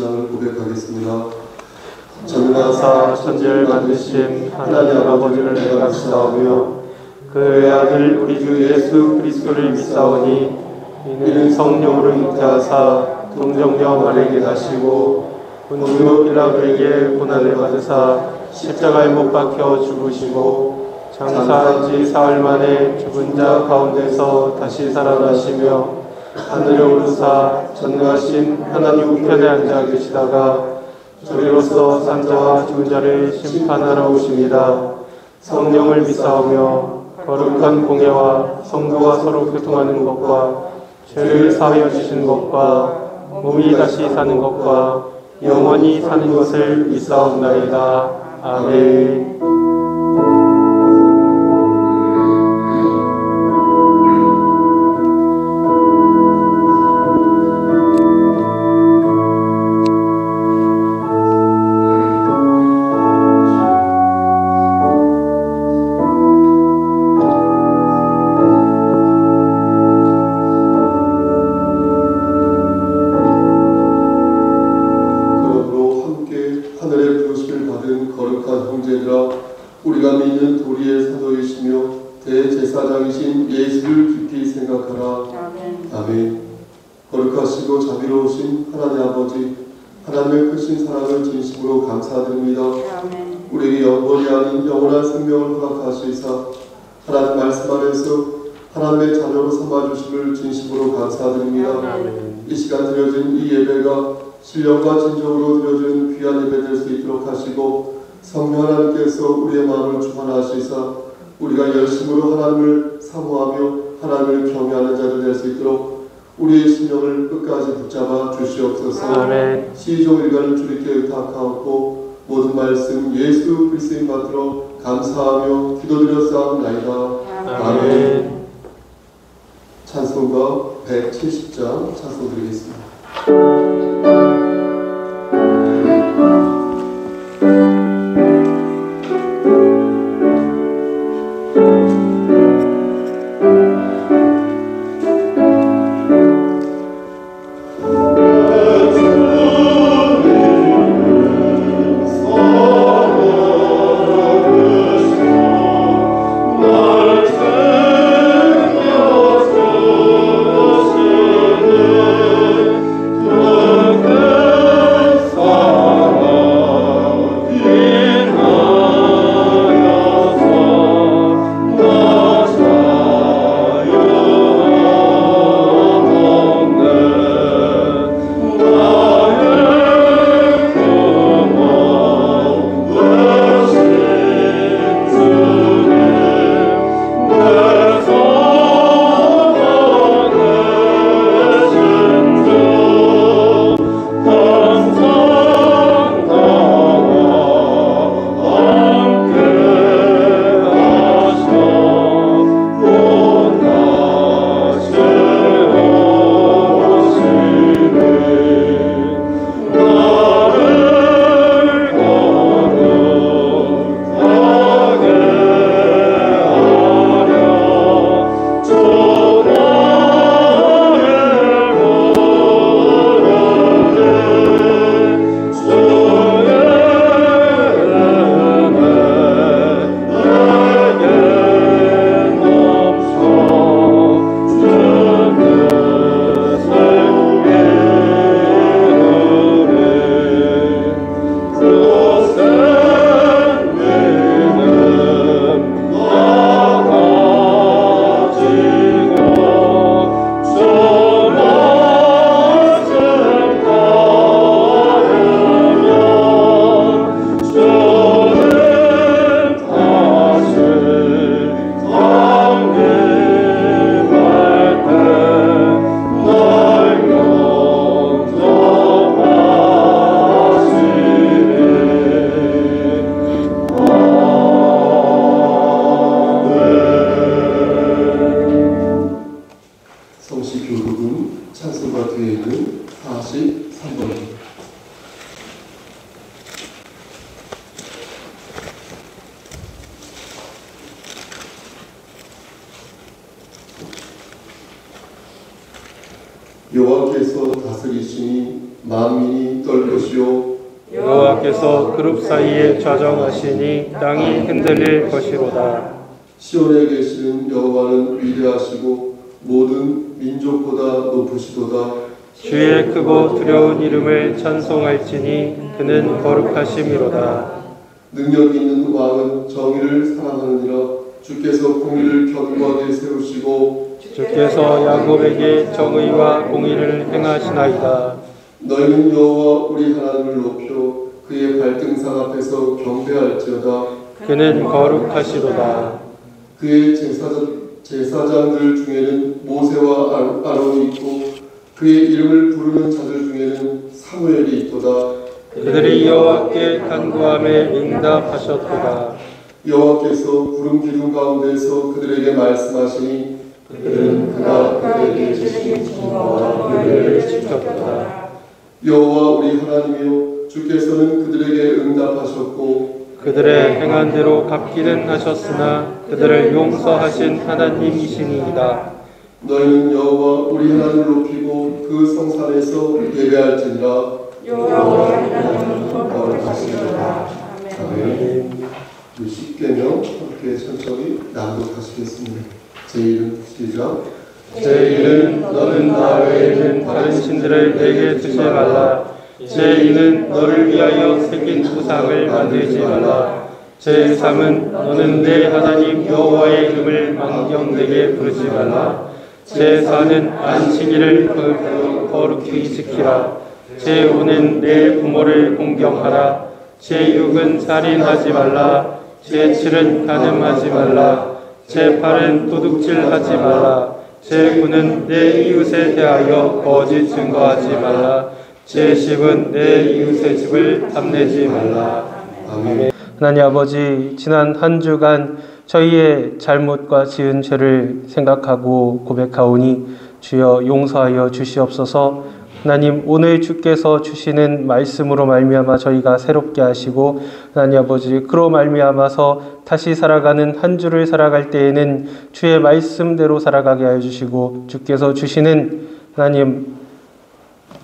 신앙을 고백하겠습니다. 전능하사 천지를 만드신 하나님 아버지를 내가 믿사오며 그의 아들 우리 주 예수 그리스도를 믿사오니 이는 성령으로 잉태하사 동정녀 마리아에게 나시고 본디오 빌라도에게 고난을 받으사 십자가에 못 박혀 죽으시고 장사한 지 사흘 만에 죽은 자 가운데서 다시 살아나시며 하늘에 오르사 전능하신 하나님 우편에 앉아 계시다가 저리로서 산자와 죽은 자를 심판하러 오십니다. 성령을 믿사오며 거룩한 공예와 성도가 서로 교통하는 것과 죄를 사하여 주시는 것과 몸이 다시 사는 것과 영원히 사는 것을 믿사옵나이다. 아멘. 우리가 믿는 도리의 사도이시며 대제사장이신 예수를 깊이 생각하라. 아멘. 거룩하시고 자비로우신 하나님 아버지, 하나님의 크신 사랑을 진심으로 감사드립니다. 우리에게 영원이 아닌 영원한 생명을 허락하시사 하나님 말씀 안에서 하나님의 자녀로 삼아주심을 진심으로 감사드립니다. 이 시간 드려진 이 예배가 신령과 진정으로 드려진 귀한 예배 될 수 있도록 하시고 성령 하나님께서 우리의 마음을 주관하시사 우리가 열심으로 하나님을 사모하며 하나님을 경외하는 자들 될 수 있도록 우리의 심령을 끝까지 붙잡아 주시옵소서. 아멘. 시종 일관을 주님께 의탁하옵고 모든 말씀 예수 그리스도인 받들어 감사하며 기도드렸사옵나이다. 아멘. 찬송가 170장 찬송 드리겠습니다. 여호와께서 다스리시니 만민이 떨 것이요 여호와께서 그룹 사이에 좌정하시니 땅이 흔들릴 것이로다. 시온에 계시는 여호와는 위대하시고 모든 민족보다 높으시도다. 주의 크고 두려운 이름을 찬송할지니 그는 거룩하심이로다. 능력 있는 왕은 정의를 사랑하느니라. 주께서 공의를 견고하게 세우시고 주께서 야곱에게 정의와 공의를 행하시나이다. 너희는 여호와 우리 하나님을 높여 그의 발등상 앞에서 경배할지어다. 그는 거룩하시로다. 그의 제사장들 중에는 모세와 아론이 있고 그의 이름을 부르는 자들 중에는 사무엘이 있도다. 그들이 여호와께 간구함에 응답하셨도다. 여호와께서 구름 기둥 가운데서 그들에게 말씀하시니 그들은 그가 그들에게 주신 증거와 그들을 지켰도다. 여호와 우리 하나님이여 주께서는 그들에게 응답하셨고 그들의 행한 대로 갚기는 하셨으나 그들을 용서하신 하나님이시니이다. 너희는 여호와 우리 하나님을 높이고 그 성산에서 예배할지니라. 여호와 하나님은 거룩하시도다. 아멘. 우리 십계명 함께 천천히 낭독하시겠습니다. 제1은 시작. 제1은 너는 나 외에는 다른 신들을 내게 두지 말라. 제2는 너를 위하여 새긴 우상을 만들지 말라. 제3은 너는 내 하나님 여호와의 이름을 망령되게 부르지 말라. 제4는 안식일을 거룩히 지키라. 제5는 내 부모를 공경하라. 제6은 살인하지 말라. 제7은 간음하지 말라. 제8은 도둑질하지 말라. 제9는 내 이웃에 대하여 거짓 증거하지 말라. 제10은 내 이웃의 집을 탐내지 말라. 아멘. 하나님 아버지, 지난 한 주간 저희의 잘못과 지은 죄를 생각하고 고백하오니 주여 용서하여 주시옵소서. 하나님, 오늘 주께서 주시는 말씀으로 말미암아 저희가 새롭게 하시고 하나님 아버지, 그로 말미암아서 다시 살아가는 한 주를 살아갈 때에는 주의 말씀대로 살아가게 하여 주시고 주께서 주시는 하나님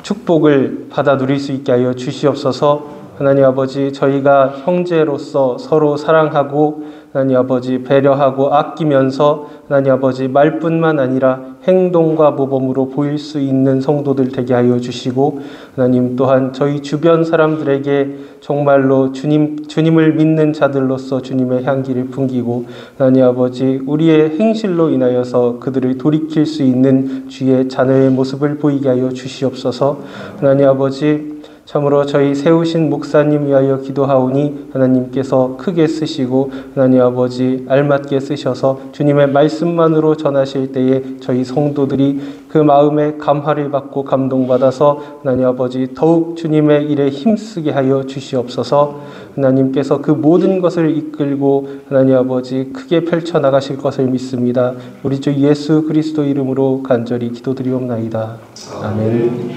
축복을 받아 누릴 수 있게 하여 주시옵소서. 하나님 아버지, 저희가 형제로서 서로 사랑하고 하나님 아버지 배려하고 아끼면서 하나님 아버지 말뿐만 아니라 행동과 모범으로 보일 수 있는 성도들 되게 하여 주시고 하나님 또한 저희 주변 사람들에게 정말로 주님을 믿는 자들로서 주님의 향기를 풍기고 하나님 아버지 우리의 행실로 인하여서 그들을 돌이킬 수 있는 주의 자녀의 모습을 보이게 하여 주시옵소서. 하나님 아버지, 참으로 저희 세우신 목사님 위하여 기도하오니 하나님께서 크게 쓰시고 하나님 아버지 알맞게 쓰셔서 주님의 말씀만으로 전하실 때에 저희 성도들이 그 마음에 감화를 받고 감동받아서 하나님 아버지 더욱 주님의 일에 힘쓰게 하여 주시옵소서. 하나님께서 그 모든 것을 이끌고 하나님 아버지 크게 펼쳐나가실 것을 믿습니다. 우리 주 예수 그리스도 이름으로 간절히 기도드리옵나이다. 아멘.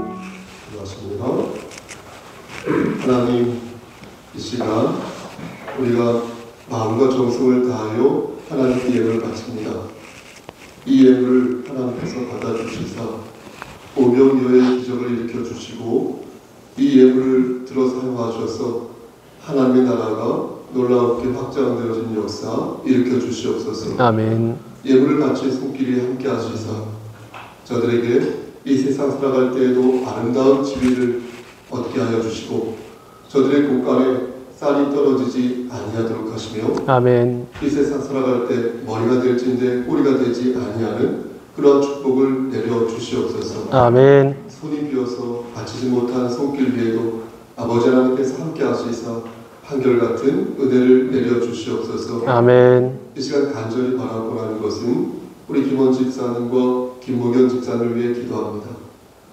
고맙습니다. 하나님, 이 시간 우리가 마음과 정성을 다하여 하나님께 예물을 바칩니다. 이 예물을 하나님께서 받아주시사 오병이어의 기적을 일으켜주시고 이 예물을 들어 사용하셔서 하나님의 나라가 놀랍게 확장되어진 역사 일으켜주시옵소서. 아멘. 예물을 바칠 손길이 함께 하시사 저들에게 이 세상 살아갈 때에도 아름다운 지위를 얻게 하여 주시고 저들의 곳간에 쌀이 떨어지지 아니하도록 하시며 아멘. 이 세상 살아갈 때 머리가 될진데 꼬리가 되지 아니하는 그런 축복을 내려 주시옵소서. 아멘. 손이 비어서 바치지 못한 손길 위에도 아버지 하나님께서 함께 하시사 한결같은 은혜를 내려 주시옵소서. 아멘. 이 시간 간절히 바라고 하는 것은 우리 김원 집사님과 김목연 집사님을 위해 기도합니다.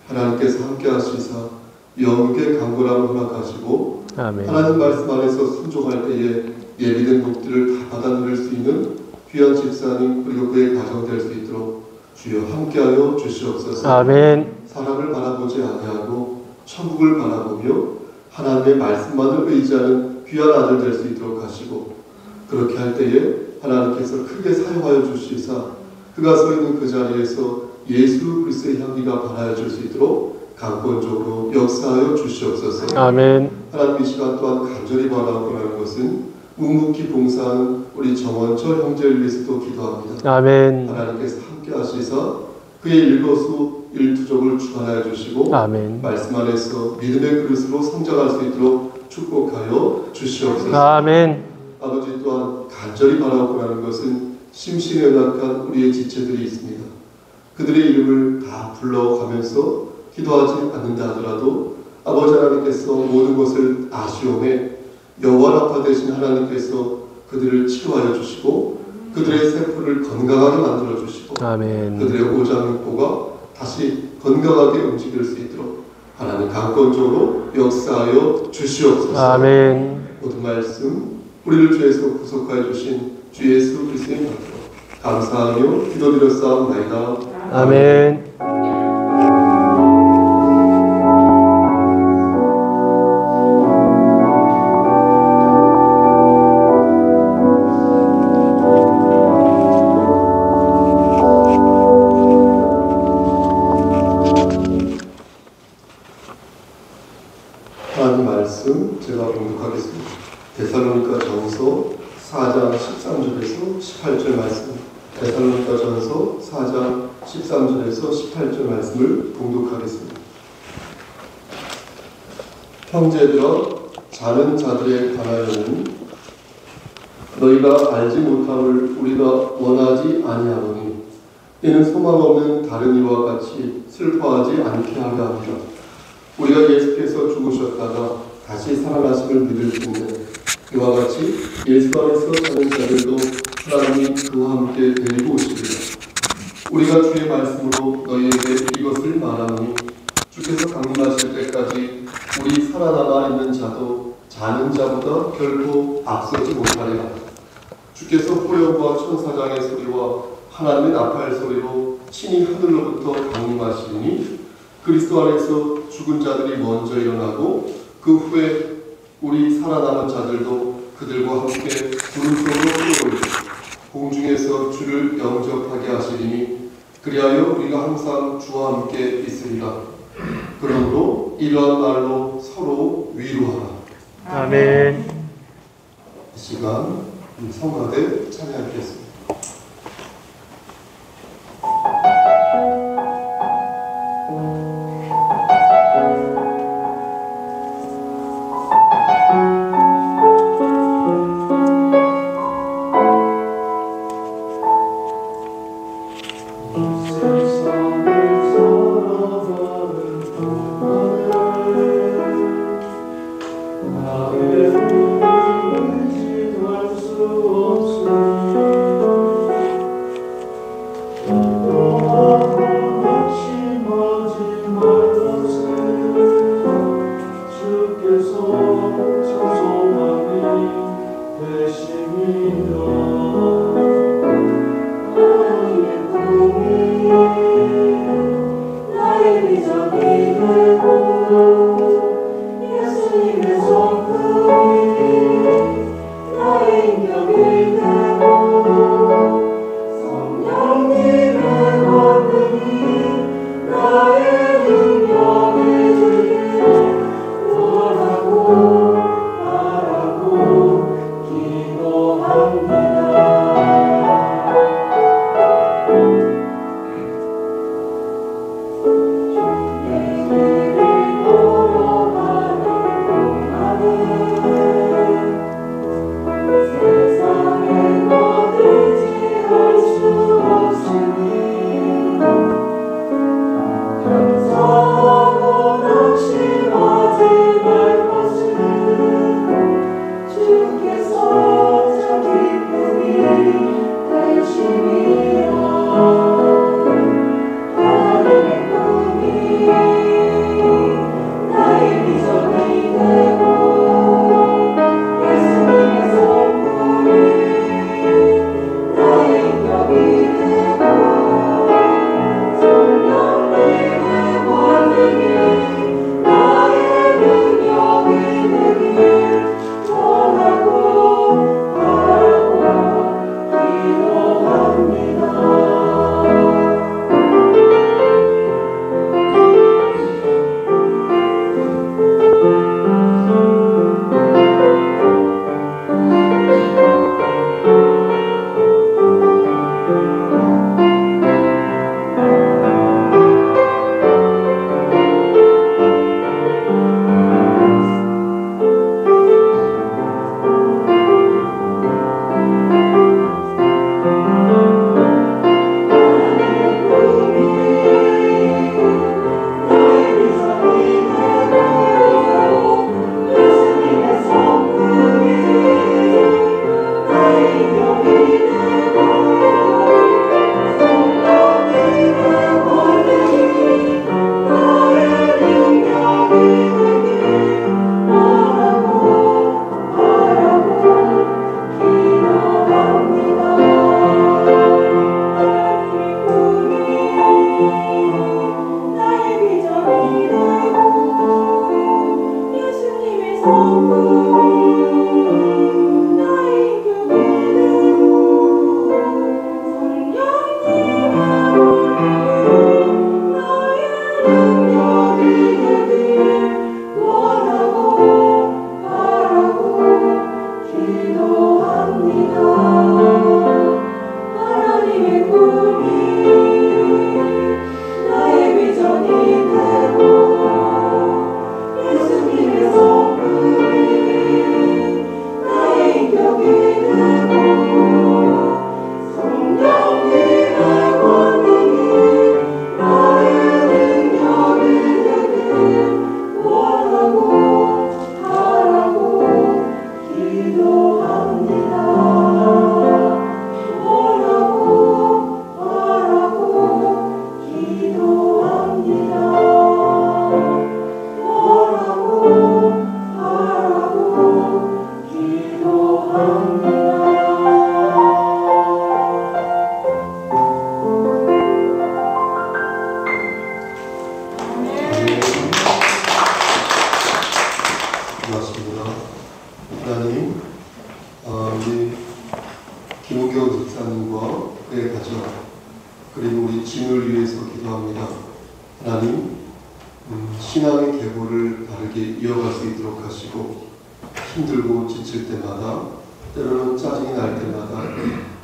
하나님께서 함께 하시사 영육의 강건함을 허락하시고 아멘. 하나님 말씀 안에서 순종할 때에 예비된 복들을 다 받아 누릴 수 있는 귀한 집사님 그리고 그의 가정 될 수 있도록 주여 함께하여 주시옵소서. 아멘. 사람을 바라보지 아니하고 천국을 바라보며 하나님의 말씀만을 의지하는 귀한 아들 될 수 있도록 하시고 그렇게 할 때에 하나님께서 크게 사용하여 주시사 그가 서 있는 그 자리에서 예수 그리스도의 향기가 발하여 줄 수 있도록 강권적으로 역사하여 주시옵소서. 아멘. 하나님 이 시간 또한 간절히 바라고 하는 것은 묵묵히 봉사하는 우리 정원철 형제를 위해서도 기도합니다. 아멘. 하나님께서 함께 하시사 그의 일거수 일투족을 주관하여 주시고 아멘. 말씀 안에서 믿음의 그릇으로 성장할 수 있도록 축복하여 주시옵소서. 아멘. 아버지 또한 간절히 바라고 하는 것은 심신에 연약한 우리의 지체들이 있습니다. 그들의 이름을 다 불러가면서 기도하지 않는다 하더라도 아버지 하나님께서 모든 것을 아시오매 여호와 라파 되신 하나님께서 그들을 치료하여 주시고 그들의 세포를 건강하게 만들어 주시고 아멘. 그들의 오장육부가 다시 건강하게 움직일 수 있도록 하나님 강권적으로 역사하여 주시옵소서. 아멘. 모든 말씀 우리를 죄에서 구속하여 주신 주 예수 그리스도의 이름으로 감사하며 기도드렸사옵나이다. 아멘. 하나님 말씀 제가 봉독하겠습니다. 데살로니가전서 4장 13절에서 18절 말씀. 데살로니가전서 4장 13절에서 18절 말씀을 봉독하겠습니다. 형제들아, 자는 자들에 관하여는 너희가 알지 못함을 우리가 원하지 아니하노니 이는 소망 없는 다른 이와 같이 슬퍼하지 않게 하려 합니다. 우리가 예수께서 죽으셨다가 다시 살아나심을 믿을 텐데 이와 같이 예수 안에서 사는 자들도 하나님이 그와 함께 데리고 오시리라. 우리가 주의 말씀으로 너희에게 이것을 말하노니 주께서 강림하실 때까지 우리 살아남아 있는 자도 자는 자보다 결코 앞서지 못하리라. 주께서 호령과 천사장의 소리와 하나님의 나팔 소리로 친히 하늘로부터 강림하시리니 그리스도 안에서 죽은 자들이 먼저 일어나고 그 후에 우리 살아남은 자들도 그들과 함께 구름 속으로 끌어올리고 공중에서 주를 영접하게 하시리니 그리하여 우리가 항상 주와 함께 있으리라. 그러므로 이러한 말로 서로 위로하라. 아멘. 이 시간 성가대 찬양하겠습니다. 기도합니다. 신앙의 계보를 바르게 이어갈 수 있도록 하시고, 힘들고 지칠 때마다, 때로는 짜증이 날 때마다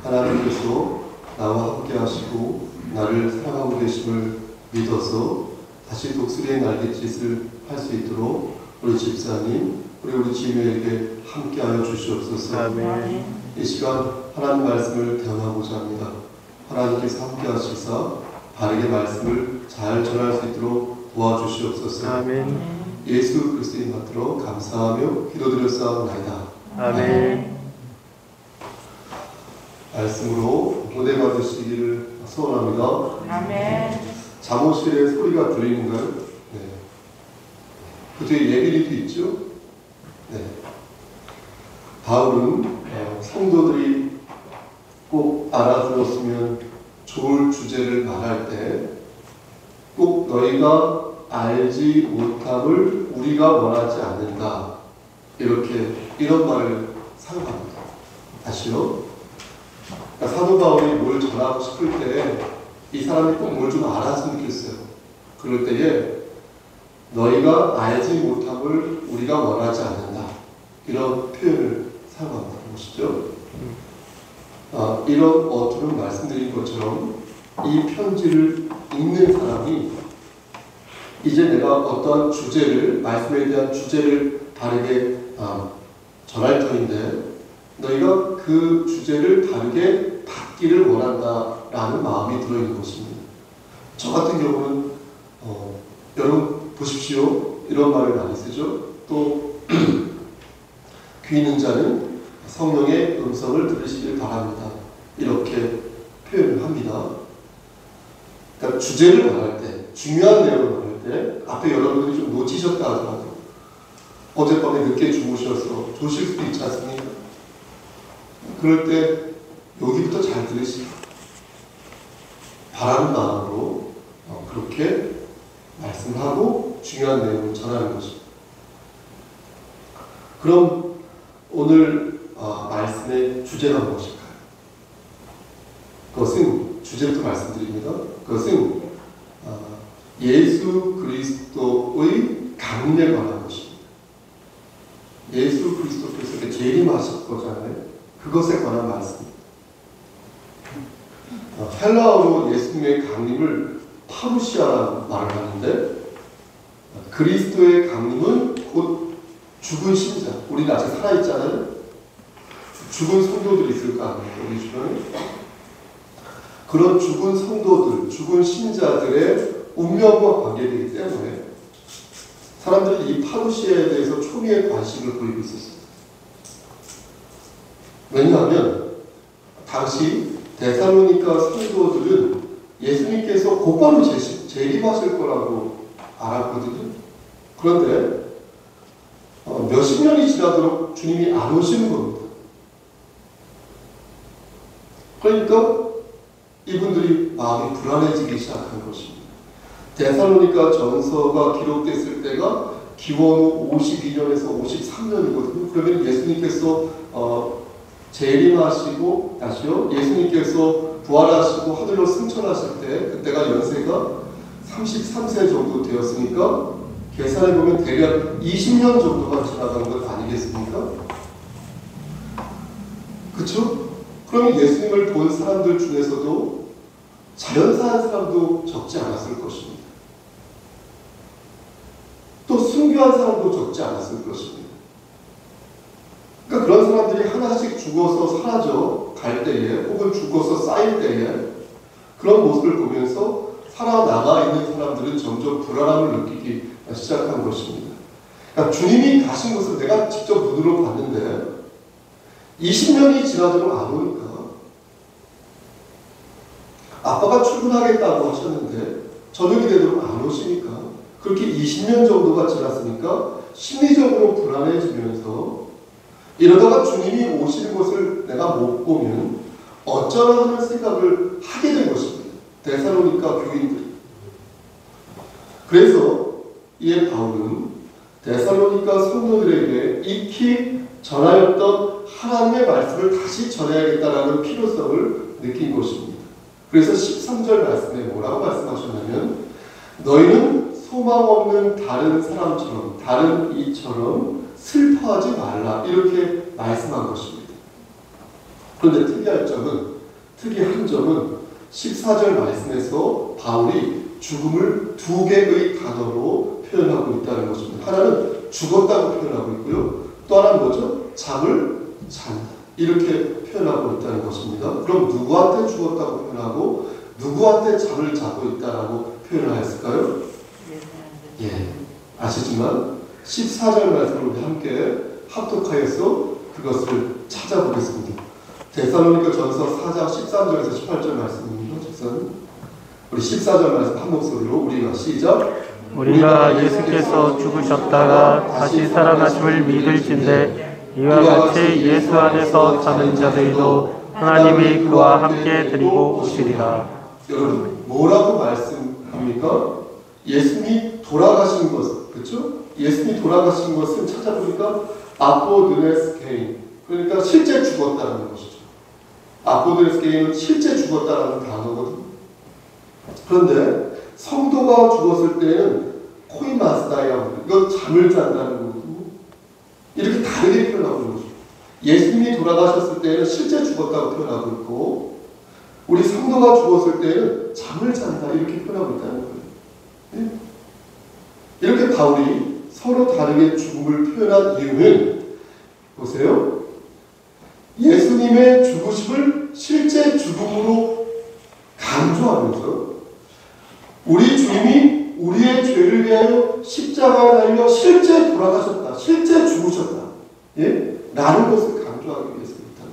하나님께서 나와 함께 하시고 나를 사랑하고 계심을 믿어서 다시 독수리의 날갯짓을 할 수 있도록 우리 집사님, 우리 지묘에게 함께하여 주시옵소서. 아멘. 이 시간 하나님 말씀을 대언하고자 합니다. 하나님께서 함께 하시사 바르게 말씀을 잘 전할 수 있도록 도와주시옵소서. 아멘. 예수 그리스도의 이름으로 감사하며 기도드렸사옵나이다. 아멘. 말씀으로 은혜 받으시기를 소원합니다. 아멘. 잠옷실에 소리가 들리는가요? 네. 그 뒤에 예비리도 있죠? 네. 바울은 성도들이 꼭 알아들었으면 좋을 주제를 말할 때 꼭 너희가 알지 못함을 우리가 원하지 않는다. 이런 말을 사용합니다. 다시요. 그러니까 사도 바울이 뭘 전하고 싶을 때 이 사람이 꼭 뭘 좀 알았으면 좋겠어요. 그럴 때에 너희가 알지 못함을 우리가 원하지 않는다. 이런 표현을 사용합니다. 보시죠. 이런 어투는 말씀드린 것처럼 이 편지를 읽는 사람이 이제 내가 어떠한 주제를, 말씀에 대한 주제를 바르게 전할 터인데 너희가 그 주제를 다르게 받기를 원한다라는 마음이 들어있는 것입니다. 저 같은 경우는 여러분 보십시오. 이런 말을 많이 쓰죠. 또 귀 있는 자는 성령의 음성을 들으시길 바랍니다. 이렇게 표현을 합니다. 그러니까 주제를 말할 때, 중요한 내용을 말할 때 앞에 여러분들이 좀 놓치셨다 하더라도 어젯밤에 늦게 주무셔서 조실 수도 있지 않습니까? 그럴 때 여기부터 잘 들으시고 바라는 마음으로 그렇게 말씀하고 중요한 내용을 전하는 것입니다. 그럼 오늘 말씀의 주제가 무엇일까요? 그것은 주제부터 말씀드립니다. 그것은 예수 그리스도의 강림에 관한 것입니다. 예수 그리스도께서 재림하실 거잖아요. 그것에 관한 말씀입니다. 헬라어로 예수님의 강림을 파루시아라는 말을 하는데 그리스도의 강림은 곧 죽은 신자, 우리는 아직 살아있잖아요. 죽은 성도들이 있을 거 아니에요, 우리 주변에. 그런 죽은 성도들, 죽은 신자들의 운명과 관계되기 때문에 사람들이 이 파루시아에 대해서 초미의 관심을 보이고 있었습니다. 왜냐하면 당시 데살로니가 성도들은 예수님께서 곧바로 재림하실 거라고 알았거든요. 그런데 몇십 년이 지나도록 주님이 안 오시는 겁니다. 그러니까 이분들이 마음이 불안해지기 시작한 것입니다. 데살로니가 전서가 기록됐을 때가 기원 52년에서 53년이거든요. 그러면 예수님께서 재림하시고 다시요. 예수님께서 부활하시고 하늘로 승천하실 때 그때가 연세가 33세 정도 되었으니까 계산해보면 대략 20년 정도가 지나간 것 아니겠습니까? 그쵸? 그러면 예수님을 본 사람들 중에서도 자연사한 사람도 적지 않았을 것입니다. 또 순교한 사람도 적지 않았을 것입니다. 그러니까 그런 사람들이 하나씩 죽어서 사라져 갈 때에 혹은 죽어서 쌓일 때에 그런 모습을 보면서 살아나가 있는 사람들은 점점 불안함을 느끼기 시작한 것입니다. 그러니까 주님이 가신 것을 내가 직접 눈으로 봤는데 20년이 지나도록 안 오니까 아빠가 출근하겠다고 하셨는데 저녁이 되도록 안 오시니까 그렇게 20년 정도가 지났으니까 심리적으로 불안해지면서 이러다가 주님이 오시는 것을 내가 못 보면 어쩌나 하는 생각을 하게 된 것입니다. 데살로니가 교인들이. 그래서 이에 바울은 데살로니가 성도들에게 익히 전하였던 하나님의 말씀을 다시 전해야겠다라는 필요성을 느낀 것입니다. 그래서 13절 말씀에 뭐라고 말씀하셨냐면 너희는 소망 없는 다른 사람처럼 다른 이처럼 슬퍼하지 말라 이렇게 말씀한 것입니다. 그런데 특이한 점은 14절 말씀에서 바울이 죽음을 두 개의 단어로 표현하고 있다는 것입니다. 하나는 죽었다고 표현하고 있고요. 또 하나는 뭐죠? 잠을 잔다. 이렇게 표현하고 있다는 것입니다. 그럼 누구한테 죽었다고 표현하고 누구한테 잠을 자고 있다라고 표현을 했을까요? 예, 아시지만 14절 말씀을 우리 함께 합독하여서 그것을 찾아보겠습니다. 데살로니가 전서 4장 13절에서 18절 말씀입니다. 우리 14절 말씀 한 목소리로 우리가 시작. 우리가 예수께서 죽으셨다가 다시 살아나심을 믿을진대 이와 같이 예수 안에서 자는 자들도 하나님이 그와 함께 데리고 오시리라. 여러분 뭐라고 말씀합니까? 예수님이 돌아가신 것, 그렇죠? 예수님이 돌아가신 것을 찾아보니까 아포드레스케인, 그러니까 실제 죽었다는 것이죠. 아포드레스케인은 실제 죽었다라는 단어거든요. 그런데 성도가 죽었을 때는 코이마스다야, 이건 잠을 잔다는 거거든요. 이렇게 다르게 표현하고 있는 거죠. 예수님이 돌아가셨을 때는 실제 죽었다고 표현하고 있고 우리 성도가 죽었을 때는 잠을 잔다 이렇게 표현하고 있다는 거예요. 네? 이렇게 바울이 서로 다르게 죽음을 표현한 이유는 보세요. 예수님의 죽으심을 실제 죽음으로 강조하면서 우리 주님이 우리의 죄를 위하여 십자가에 달려 실제 돌아가셨다. 실제 죽으셨다. 예? 라는 것을 강조하기 위해서입니다.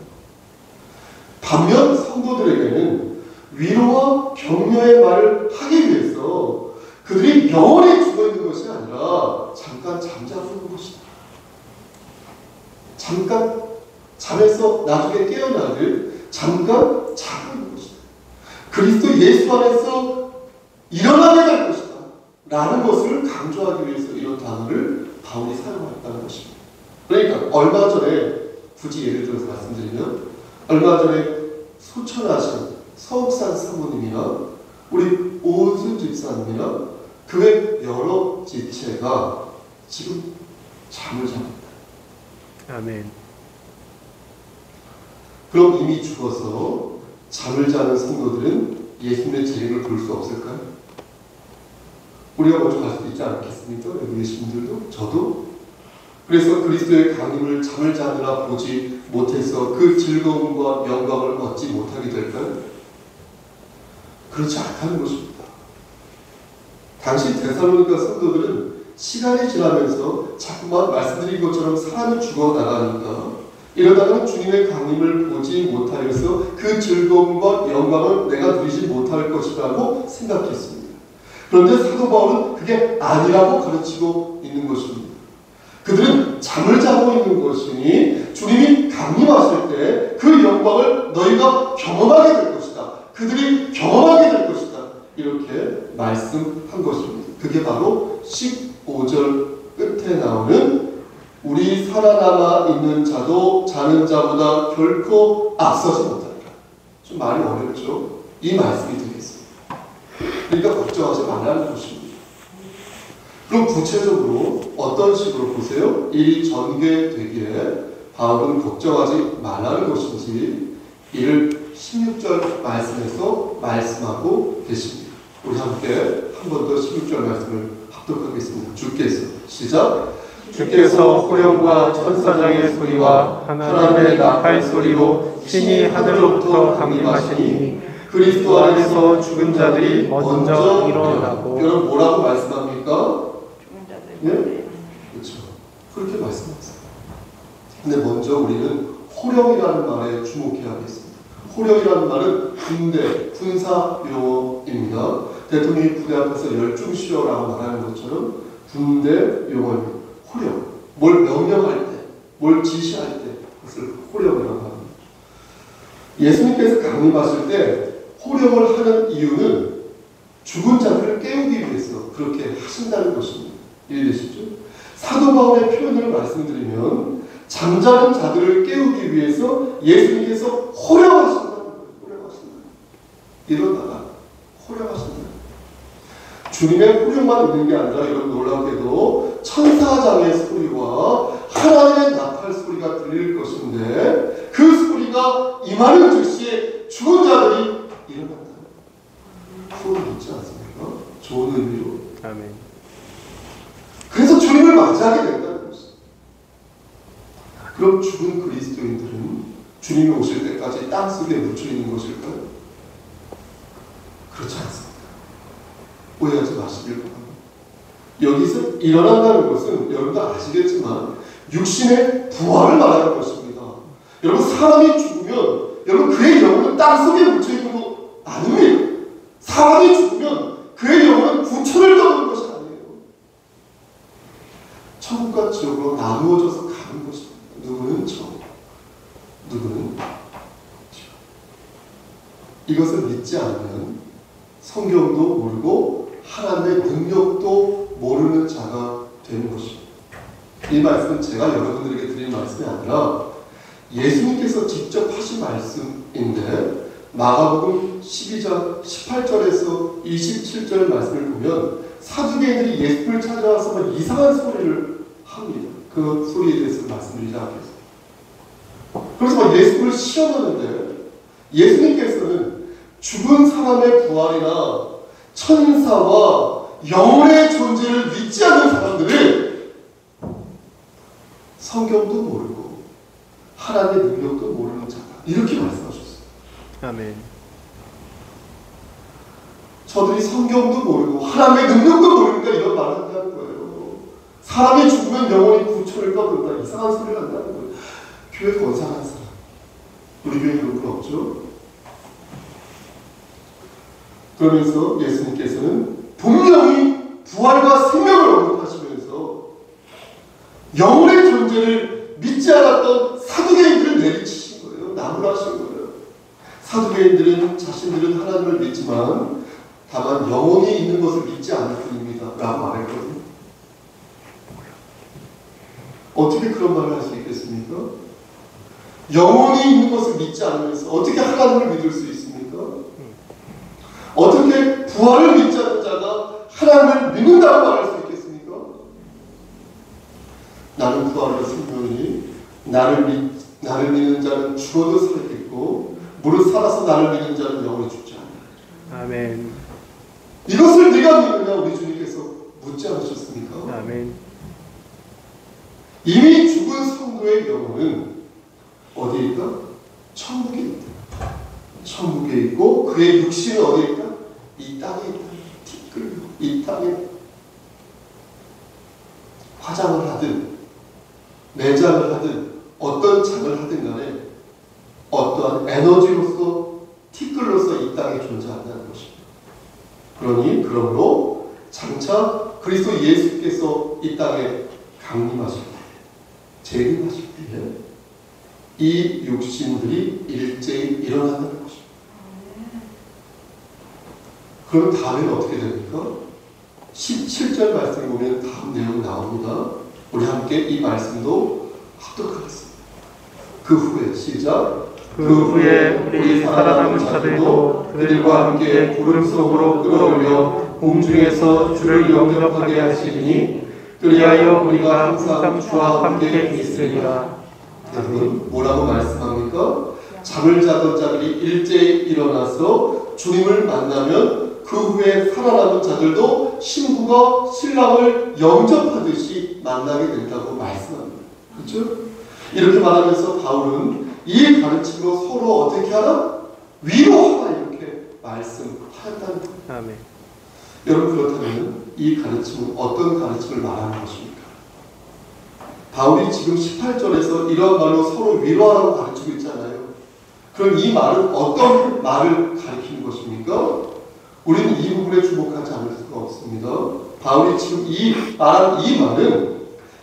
반면 성도들에게는 위로와 격려의 말을 하기 위해서 그들이 영원히 죽어있는 것이 아니라 잠깐 잠자고 있는 것이다. 잠깐 잠에서 나중에 깨어나들 잠깐 자고 있는 것이다. 그리스도 예수 안에서 일어나게 될 것이다. 라는 것을 강조하기 위해서 이런 단어를 바울이 사용했다는 것입니다. 그러니까 얼마 전에 굳이 예를 들어서 말씀드리면 얼마 전에 소천하신 서욱산 사모님이나 우리 오은순 집사님이나 그 외 여러 지체가 지금 잠을 잡니다. 아멘. 그럼 이미 죽어서 잠을 자는 성도들은 예수님의 재림을 볼 수 없을까요? 우리가 먼저 갈 수도 있지 않겠습니까? 여기 계신 분들도 저도. 그래서 그리스도의 강림을 잠을 자느라 보지 못해서 그 즐거움과 영광을 얻지 못하게 될까요? 그렇지 않다는 것입니다. 당시 데살로니가 성도들은 시간이 지나면서 자꾸만 말씀드린 것처럼 사람이 죽어나가니까 이러다가 주님의 강림을 보지 못하여서 그 즐거움과 영광을 내가 누리지 못할 것이라고 생각했습니다. 그런데 사도 바울은 그게 아니라고 가르치고 있는 것입니다. 그들은 잠을 자고 있는 것이니 주님이 강림하실 때 그 영광을 너희가 경험하게 될 것이다. 그들이 경험하게 될 것이다. 이렇게 말씀한 것입니다. 그게 바로 15절 끝에 끝에 나오는 우리 살아남아 있는 자도 자는 자보다 결코 앞서지 못한다. 좀 말이 어렵죠? 이 말씀이 되겠습니다. 그러니까 걱정하지 말라는 것입니다. 그럼 구체적으로 어떤 식으로 보세요? 이 전개되기에 바울은 걱정하지 말라는 것인지 이를 16절 말씀에서 말씀하고 계십니다. 우리 함께 한 번 더 16절 말씀을 합독하겠습니다. 주께서 시작. 주께서 호령과 천사장의 소리와 하나님의 나팔 소리로 신이 하늘로부터 강림하시니 그리스도 안에서 죽은 자들이 먼저 일어나고. 여러분 뭐라고 말씀합니까? 네? 그렇죠. 그렇게 말씀하세요. 근데 먼저 우리는 호령이라는 말에 주목해야겠습니다. 호령이라는 말은 군대, 군사 용어입니다. 대통령이 부대 앞에서 열중시어라고 말하는 것처럼 군대 용어입니다. 호령. 뭘 명령할 때, 뭘 지시할 때 그것을 호령이라고 합니다. 예수님께서 강림하실 때 호령을 하는 이유는 죽은 자들을 깨우기 위해서 그렇게 하신다는 것입니다. 이해되시죠? 사도 바울의 표현을 말씀드리면 잠자는 자들을 깨우기 위해서 예수님께서 호령하신다는 거예요. 호령하신다. 일어나라. 호령하신다. 주님의 호령만 있는 게 아니라 이런 놀랍게도 천사장의 소리와 하나님의 나팔 소리가 들릴 것인데 그 소리가 임하는 즉시에 죽은 자들이 일어난다. 소리 있지 않습니까? 좋은 의미로. 아멘. 그래서 주님을 맞이하게 된다는 것입니다. 그럼 죽은 그리스도인들은 주님이 오실 때까지 땅속에 묻혀 있는 것일까요? 그렇지 않습니다. 오해하지 마시길 바랍니다. 여기서 일어난다는 것은 여러분도 아시겠지만 육신의 부활을 말하는 것입니다. 여러분 사람이 죽으면 여러분 그의 영혼은 땅속에 묻혀있는 거 아닙니다. 사람이 죽으면 그의 영혼은 부천을 떠도는 것이 아니에요. 천국과 지옥으로 나누어져서 가는 것입니다. 누구는 천국, 누구는 지옥. 이것을 믿지 않으면 성경도 모르고 하나님의 능력도 모르는 자가 되는 것입니다. 이 말씀은 제가 여러분들에게 드린 말씀이 아니라 예수님께서 직접 하신 말씀인데 마가복음 12장 18절에서 27절 말씀을 보면 사두개인들이 예수를 찾아와서 막 이상한 소리를 합니다. 그 소리에 대해서 말씀드리지 않겠습니다. 그래서 막 예수를 시험하는데 예수님께서는 죽은 사람의 부활이나 천사와 영혼의 존재를 믿지 않는 사람들을 성경도 모르고 하나님의 능력도 모르는 자다. 이렇게 말씀하셨어요. 아멘. 저들이 성경도 모르고 하나님의 능력도 모르니까 이런 말을 한다는 거예요. 사람이 죽으면 영혼이 부천을 떠든다. 이상한 소리를 한다는 거예요. 교회 건사한 사람. 우리 교회 그런 건 없죠? 그러면서 예수님께서는 분명히 부활과 생명을 언급하시면서 영혼의 존재를 믿지 않았던 사두개인들을 내리치신 거예요. 나무라신 거예요. 사두개인들은 자신들은 하나님을 믿지만 다만 영혼이 있는 것을 믿지 않을 뿐입니다. 라고 말했거든요. 어떻게 그런 말을 할 수 있겠습니까? 영혼이 있는 것을 믿지 않으면서 어떻게 하나님을 믿을 수 있습니까? 어떻게 부활을 믿지 않는 자가 하나님을 믿는다고 말할 수 있겠습니까? 나는 부활과 생명이니 나를 믿는 자는 죽어도 살겠고 무릇 살아서 나를 믿는 자는 영원히 죽지 않는다. 아멘. 이것을 네가 믿느냐 우리 주님께서 묻지 않으셨습니까? 아멘. 이미 죽은 성도의 영혼은 어디에 있다? 천국에 있다. 천국에 있고 그의 육신은 어디에 있다? 이 땅에 있다. 티끌 이 땅에 화장을 하든 매장을 하든 어떤 장을 하든 간에 어떠한 에너지로서 티끌로서 이 땅에 존재한다는 것입니다. 그러므로 장차 그리스도 예수께서 이 땅에 강림하실 때 재림하실 때에 이 육신들이 일제히 일어난다는 것입니다. 그럼 다음에는 어떻게 됩니까? 17절 말씀을 보면 다음 내용 나옵니다. 우리 함께 이 말씀도 합독하겠습니다. 그 후에 시작. 그 후에 우리 살아남은 자들도 그들과 함께 구름 속으로 끌어올려 공중에서 주를 영접하게 하시리니 그리하여 우리가 항상 주와 함께 있으리라. 여러분 뭐라고 말씀합니까? 잠을 자던 자들이 일제히 일어나서 주님을 만나면 그 후에 살아남은 자들도 신부가 신랑을 영접하듯이 만나게 된다고 말씀합니다. 그렇죠? 이렇게 말하면서 바울은 이 가르침으로 서로 어떻게 하나? 위로하라 이렇게 말씀하였다는 거예요. 아멘. 여러분 그렇다면 이 가르침은 어떤 가르침을 말하는 것입니까? 바울이 지금 18절에서 이런 말로 서로 위로하라고 가르치고 있잖아요. 그럼 이 말은 어떤 말을 가리키는 것입니까? 우리는 이 부분에 주목하지 않을 수가 없습니다. 바울이 지금 말한 이 말은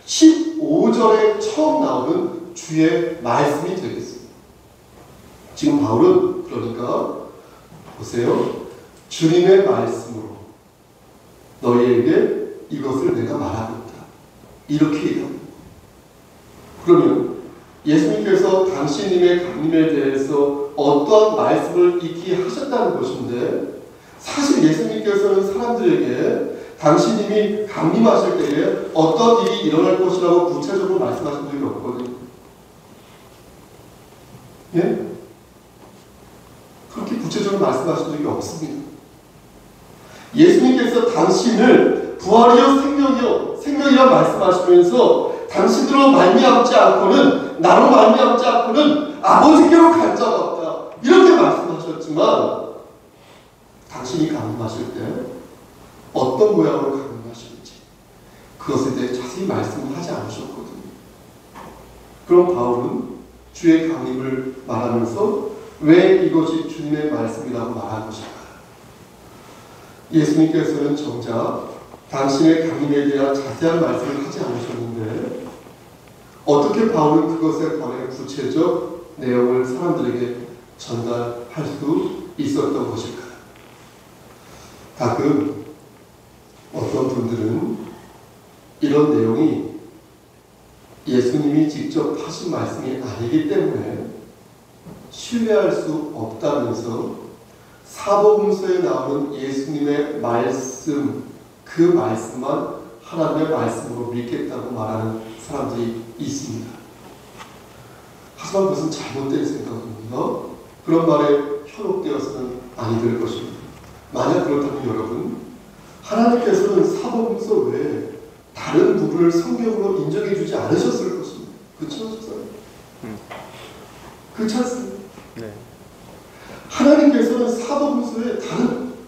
15절에 처음 나오는 주의 말씀이 되겠습니다. 지금 바울은 그러니까 보세요. 주님의 말씀으로 너희에게 이것을 내가 말하겠다. 이렇게 얘기합니다. 그러면 예수님께서 당신님의 강림에 대해서 어떠한 말씀을 익히 하셨다는 것인데 사실 예수님께서는 사람들에게 당신님이 강림하실 때에 어떤 일이 일어날 것이라고 구체적으로 말씀하신 적이 없거든요. 예? 그렇게 구체적으로 말씀하신 적이 없습니다. 예수님께서 당신을 부활이요 생명이요 생명이라 말씀하시면서 당신으로 말미암지 않고는 나로 말미암지 않고는 아버지께로 갈 자가 없다. 이렇게 말씀하셨지만 당신이 강림하실 때 어떤 모양으로 강림하실지 그것에 대해 자세히 말씀을 하지 않으셨거든요. 그럼 바울은 주의 강림을 말하면서 왜 이것이 주님의 말씀이라고 말한 것일까? 예수님께서는 정작 당신의 강림에 대한 자세한 말씀을 하지 않으셨는데 어떻게 바울은 그것에 관해 구체적 내용을 사람들에게 전달할 수 있었던 것일까요? 가끔 어떤 분들은 이런 내용이 예수님이 직접 하신 말씀이 아니기 때문에 신뢰할 수 없다면서 사복음서에 나오는 예수님의 말씀, 그 말씀만 하나님의 말씀으로 믿겠다고 말하는 사람들이 있습니다. 하지만 무슨 잘못된 생각입니다. 그런 말에 현혹되어서는 아니 될 것입니다. 만약 그렇다면 여러분, 하나님께서는 사복음서 외에 다른 부분을 성경으로 인정해 주지 않으셨을 것입니다. 그렇죠? 그렇지 않습니까? 네. 하나님께서는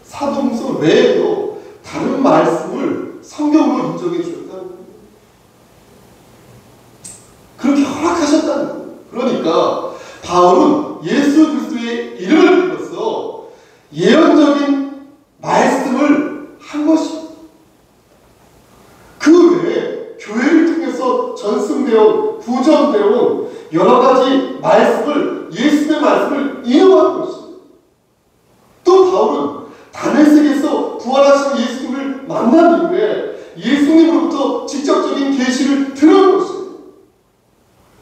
사복음서 외에도 다른 말씀을 성경으로 인정해 주셨다는 거예요. 그렇게 허락하셨다는 거예요. 그러니까 바울은 예수 그리스도의 이름을 빌어서 예언적인 말씀을 한 것입니다. 그 외에 교회를 통해서 전승되어 부전되어 여러 가지 말씀을 예수의 말씀을 인용한 것입니다. 또 바울은 다메섹에서 부활하신 예수님을 만난 이후에 예수님으로부터 직접적인 계시를 들은 것입니다.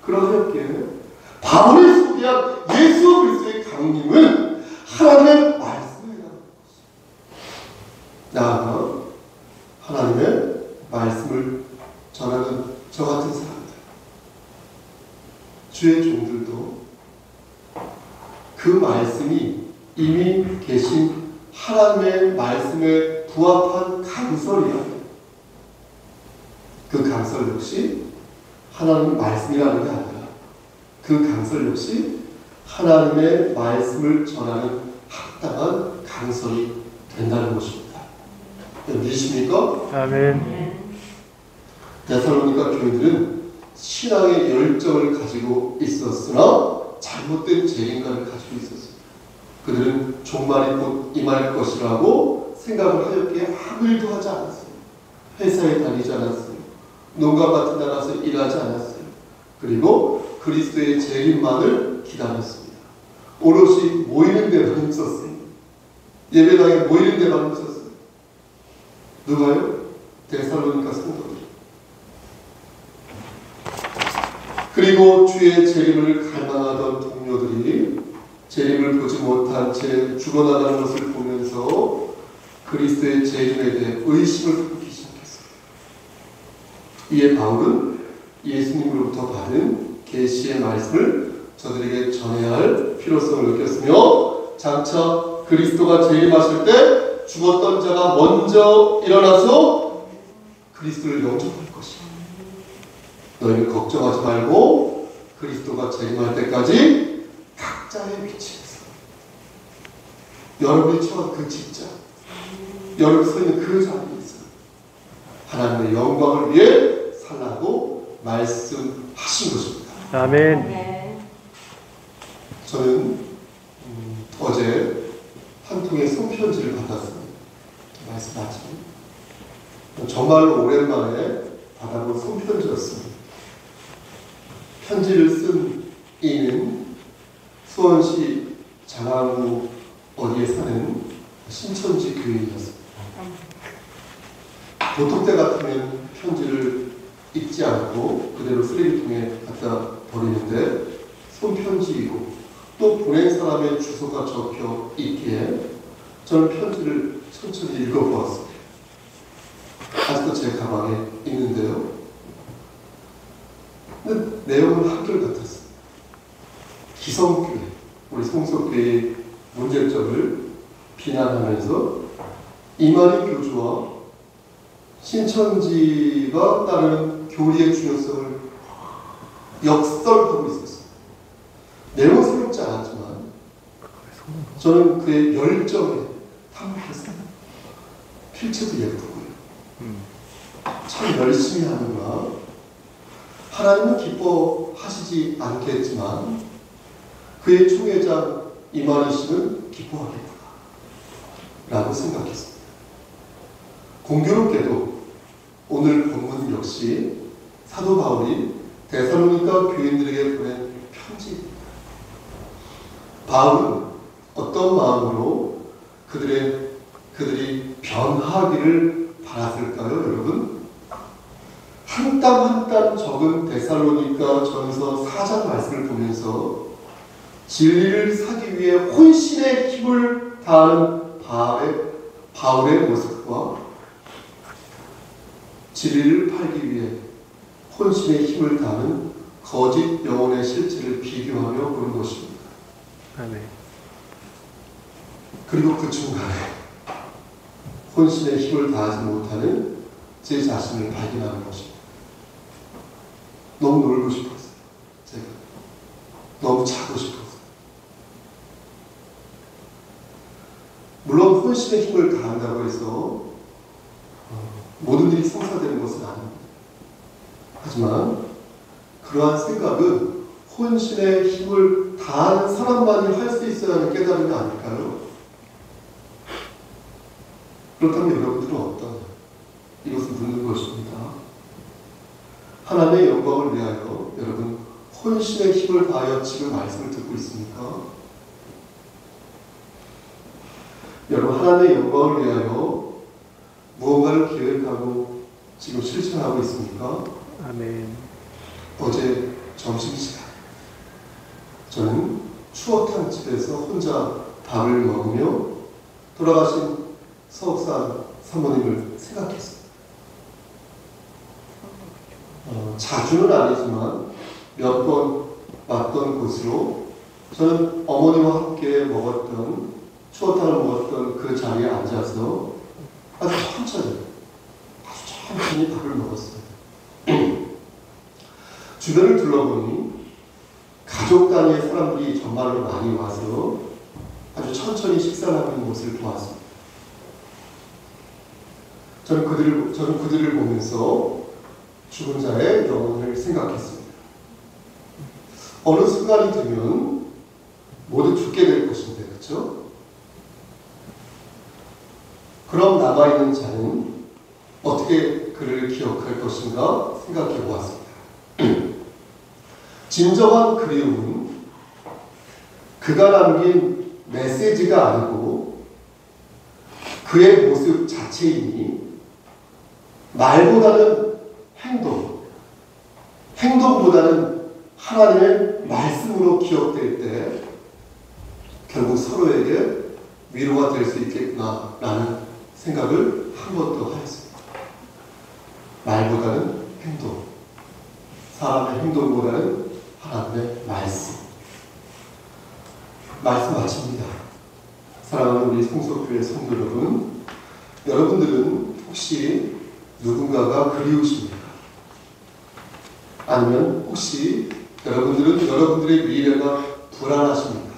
그러하였기에 바울이 소개한 예수 그리스도의 강림은 하나님의 말씀이라는 것입니다. 나아가 하나님의 말씀을 전하는 저 같은 사람들, 주의 종들도 그 말씀이 이미 계신 하나님의 말씀에 부합한 강설이라 그 강설 역시 하나님의 말씀이라는 게 아니라 그 강설 역시 하나님의 말씀을 전하는 합당한 강설이 된다는 것입니다. 믿으십니까? 아멘. 데살로니가 교인들은 신앙의 열정을 가지고 있었으나 잘못된 죄인감을 가지고 있었습니다. 그들은 종말이 곧 임할 것이라고 생각을 하였기에 아무 일도 하지 않았어요. 회사에 다니지 않았어요. 농가 같은 데 가서 일하지 않았어요. 그리고 그리스도의 재림만을 기다렸습니다. 오롯이 모이는 데만 힘썼어요. 예배당에 모이는 데만 힘썼어요. 누가요? 데살로니가 성도들. 그리고 주의 재림을 갈망하던 동료들이 재림을 보지 못한 채 죽어나가는 것을 보면서 그리스도의 재림에 대해 의심을 품기 시작했습니다. 이에 바울은 예수님으로부터 받은 계시의 말씀을 저들에게 전해야 할 필요성을 느꼈으며, 장차 그리스도가 재림하실 때 죽었던 자가 먼저 일어나서 그리스도를 영접할 것이다. 너희는 걱정하지 말고 그리스도가 재림할 때까지 각자의 위치에서, 여러분이 처한 그 직장, 여러분이 서 있는 그 자리에서 하나님의 영광을 위해 살라고 말씀하신 것입니다. 아멘. 저는 어제 한 통의 손편지를 받았습니다. 말씀 아침 정말로 오랜만에 받아본 손편지였습니다. 편지를 쓴 이는 수원시 장항구 어디에 사는 신천지 교인이었습니다. 보통 때 같으면 편지를 읽지 않고 그대로 쓰레기통에 갖다 버리는데, 손편지이고 또 보낸 사람의 주소가 적혀 있기에 저는 편지를 천천히 읽어보았습니다. 아직도 제 가방에 있는데요. 근데 내용은 한결같았습니다. 기성교회, 우리 성서교회의 문제점을 비난하면서 이만희 교주와 신천지가 따르는 교리의 중요성을 역설하고 있었습니다. 내용은 새롭지 않았지만 저는 그의 열정에 탐복했습니다. 필체도 예쁘고요. 참 열심히 하는구나. 하나님은 기뻐하시지 않겠지만 그의 총회장 이만희 씨는 기뻐하겠구나 라고 생각했습니다. 공교롭게도 오늘 본문 역시 사도 바울이 데살로니가 교인들에게 보낸 편지입니다. 바울은 어떤 마음으로 그들이 변하기를 바랐을까요, 여러분? 한 땀 한 땀 적은 데살로니가 전서 4장 말씀을 보면서 진리를 사기 위해 혼신의 힘을 다하는 바울의 모습과 진리를 팔기 위해 혼신의 힘을 다하는 거짓 영혼의 실체를 비교하며 보는 것입니다. 아멘. 그리고 그 중간에 혼신의 힘을 다하지 못하는 제 자신을 발견하는 것입니다. 너무 놀고 싶었어요. 제가 너무 자고 싶었어요. 물론 혼신의 힘을 다한다고 해서 모든 일이 성사되는 것은 아닙니다. 하지만 그러한 생각은 혼신의 힘을 다하는 사람만이 할 수 있어야 하는 깨달음이 아닐까요? 그렇다면 여러분들은 어떠냐? 이것을 묻는 것입니다. 하나님의 영광을 위하여 여러분 혼신의 힘을 다하여 지금 말씀을 듣고 있습니까? 여러분 하나님의 영광을 위하여 무언가를 계획하고 지금 실천하고 있습니까? 아멘. 어제 점심시간 저는 추어탕 집에서 혼자 밥을 먹으며 돌아가신 서옥산 사모님을 생각했습니다. 자주는 아니지만 몇 번 왔던 곳으로 저는 어머니와 함께 먹었던 추어탕을 먹었던 그 자리에 앉아서 아주 천천히 밥을 먹었어요. 주변을 둘러보니 가족 단위의 사람들이 정말로 많이 와서 아주 천천히 식사를 하고 있는 모습을 보았습니다. 저는 그들을 보면서 죽은 자의 영혼을 생각했습니다. 어느 순간이 되면 모두 죽게 될 것인데, 그렇죠? 그럼 남아있는 자는 어떻게 그를 기억할 것인가 생각해 보았습니다. 진정한 그리움은 그가 남긴 메시지가 아니고 그의 모습 자체이니 말보다는 행동보다는 하나님의 말씀으로 기억될 때 결국 서로에게 위로가 될 수 있겠구나라는 생각을 한 번 더 하였습니다. 말보다는 행동, 사람의 행동보다는 하나님의 말씀하십니다. 사랑하는 우리 성소교회 성도 여러분, 여러분들은 혹시 누군가가 그리우십니까? 아니면 혹시 여러분들은 여러분들의 미래가 불안하십니까?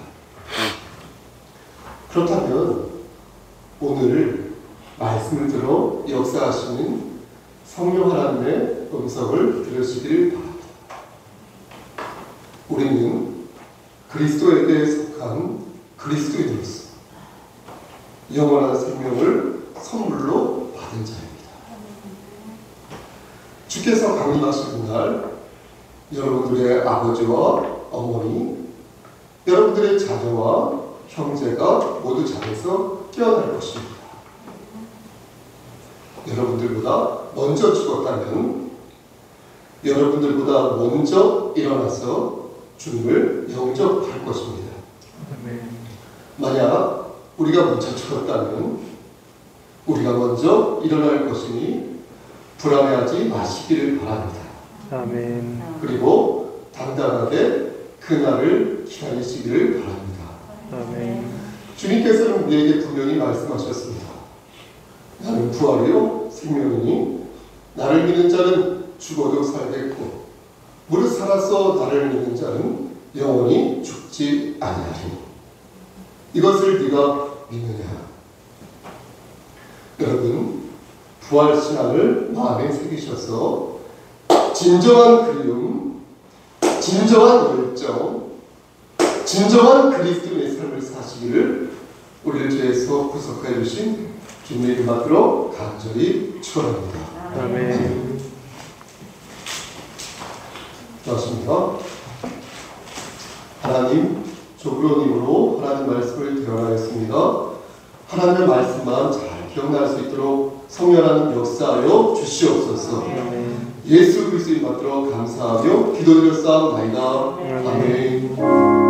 그렇다면 오늘 말씀을 들어 역사하시는 성령 하나님의 음성을 들으시길 바랍니다. 우리는 그리스도에게 속한 그리스도인으로서 영원한 생명을 선물로 받은 자입니다. 주께서 강림하시는 날 여러분들의 아버지와 어머니, 여러분들의 자녀와 형제가 모두 잠에서 깨어날 것입니다. 여러분들보다 먼저 죽었다면 여러분들보다 먼저 일어나서 주님을 영접할 것입니다. 만약 우리가 먼저 죽었다면 우리가 먼저 일어날 것이니 불안해하지 마시기를 바랍니다. 아멘. 그리고 당당하게 그날을 기다리시기를 바랍니다. 아멘. 주님께서는 우리에게 분명히 말씀하셨습니다. 나는 부활이요 생명이니 나를 믿는 자는 죽어도 살겠고 무릇 살아서 나를 믿는 자는 영원히 죽지 아니하리니 이것을 네가 믿느냐? 여러분, 부활신앙을 마음에 새기셔서 진정한 그리움, 진정한 열정, 진정한 그리스도의 삶을 사시기를 우리를 죄에서 구속해 주신 주님의 이름으로 간절히 축원합니다. 아멘. 고맙습니다. 하나님, 조부로님으로 하나님 말씀을 대언하였습니다. 하나님의 말씀만 잘 기억날 수 있도록 성령하는 역사하여 주시옵소서. 예수 그리스도를 받들어 감사하며 기도드렸사옵나이다. 아멘.